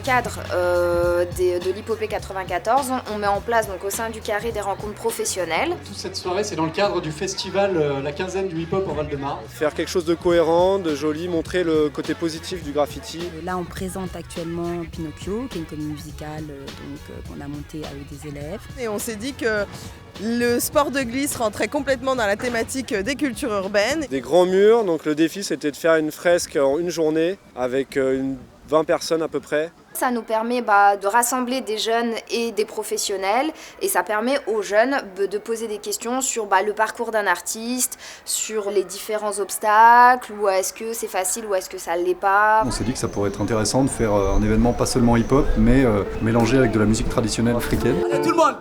cadre de l'Hippopée 94, on met en place donc, au sein du carré des rencontres professionnelles. Toute cette soirée, c'est dans le cadre du festival La Quinzaine du hip-hop en Val-de-Marne. Faire quelque chose de cohérent, de joli, montrer le côté positif du graffiti. Là, on présente actuellement Pinocchio, qui est une comédie musicale qu'on a montée avec des élèves. Et on s'est dit que le sport de glisse rentrait complètement dans la thématique des cultures urbaines. Des grands murs, donc le défi c'était de faire une fresque en une journée avec 20 personnes à peu près. Ça nous permet de rassembler des jeunes et des professionnels et ça permet aux jeunes de poser des questions sur le parcours d'un artiste, sur les différents obstacles, ou est-ce que c'est facile ou est-ce que ça ne l'est pas. On s'est dit que ça pourrait être intéressant de faire un événement pas seulement hip-hop mais mélangé avec de la musique traditionnelle africaine. Allez, tout le monde!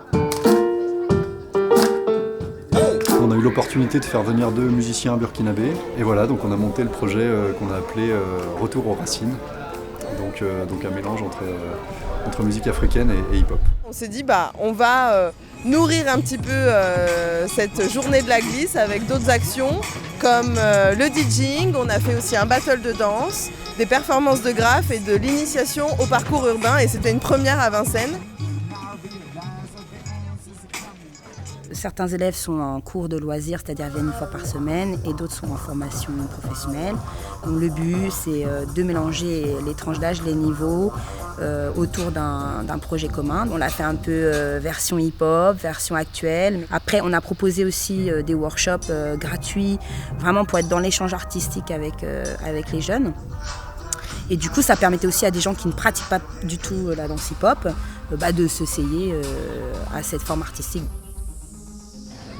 On a eu l'opportunité de faire venir 2 musiciens burkinabés et voilà, donc on a monté le projet qu'on a appelé Retour aux racines. Donc un mélange entre musique africaine et hip-hop. On s'est dit on va nourrir un petit peu cette journée de la glisse avec d'autres actions comme le DJing. On a fait aussi un battle de danse, des performances de graphes et de l'initiation au parcours urbain et c'était une première à Vincennes. Certains élèves sont en cours de loisirs, c'est-à-dire viennent une fois par semaine, et d'autres sont en formation professionnelle. Donc le but, c'est de mélanger les tranches d'âge, les niveaux, autour d'un projet commun. On l'a fait un peu version hip-hop, version actuelle. Après, on a proposé aussi des workshops gratuits, vraiment pour être dans l'échange artistique avec les jeunes. Et du coup, ça permettait aussi à des gens qui ne pratiquent pas du tout la danse hip-hop de s'essayer à cette forme artistique.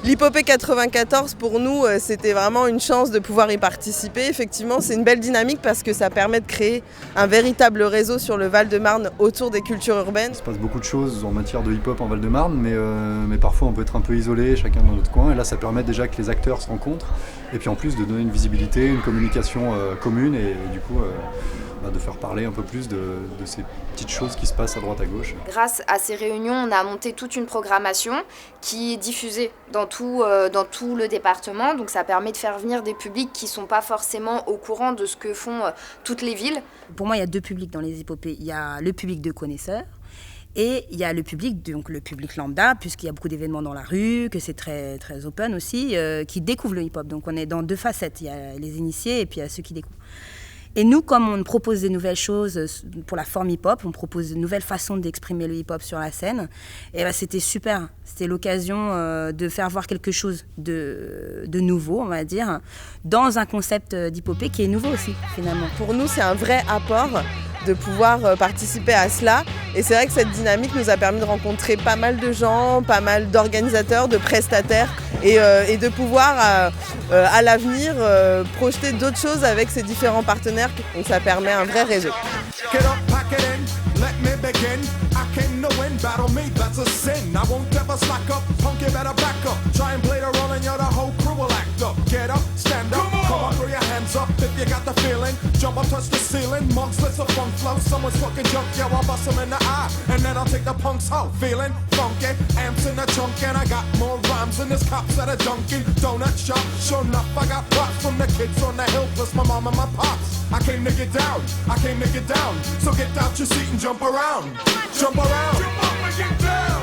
L'Hippopée 94, pour nous, c'était vraiment une chance de pouvoir y participer. Effectivement, c'est une belle dynamique parce que ça permet de créer un véritable réseau sur le Val-de-Marne autour des cultures urbaines. Il se passe beaucoup de choses en matière de hip-hop en Val-de-Marne, mais parfois on peut être un peu isolé, chacun dans notre coin. Et là, ça permet déjà que les acteurs se rencontrent. Et puis en plus de donner une visibilité, une communication commune et du coup de faire parler un peu plus de ces petites choses qui se passent à droite à gauche. Grâce à ces réunions, on a monté toute une programmation qui est diffusée dans tout le département. Donc ça permet de faire venir des publics qui ne sont pas forcément au courant de ce que font toutes les villes. Pour moi, il y a 2 publics dans les hippopées. Il y a le public de connaisseurs. Et il y a le public, donc le public lambda, puisqu'il y a beaucoup d'événements dans la rue, que c'est très, très open aussi, qui découvrent le hip-hop. Donc on est dans 2 facettes. Il y a les initiés et puis il y a ceux qui découvrent. Et nous, comme on propose des nouvelles choses pour la forme hip-hop, on propose de nouvelles façons d'exprimer le hip-hop sur la scène, et c'était super. C'était l'occasion de faire voir quelque chose de nouveau, on va dire, dans un concept d'hippopée qui est nouveau aussi, finalement. Pour nous, c'est un vrai apport de pouvoir participer à cela. Et c'est vrai que cette dynamique nous a permis de rencontrer pas mal de gens, pas mal d'organisateurs, de prestataires et de pouvoir à l'avenir projeter d'autres choses avec ces différents partenaires. Donc ça permet un vrai réseau. If you got the feeling, jump up, touch the ceiling. Monks, let's a funk flow. Someone's fucking junk, yo, I'll bust them in the eye. And then I'll take the punks out, feeling funky. Amps in the trunk, and I got more rhymes than this cops at a Dunkin' Donut shop. Sure enough, I got props from the kids on the hill, plus my mom and my pops. I came to get down, I came to get down. So get out your seat and jump around. Jump around. Jump up and get down.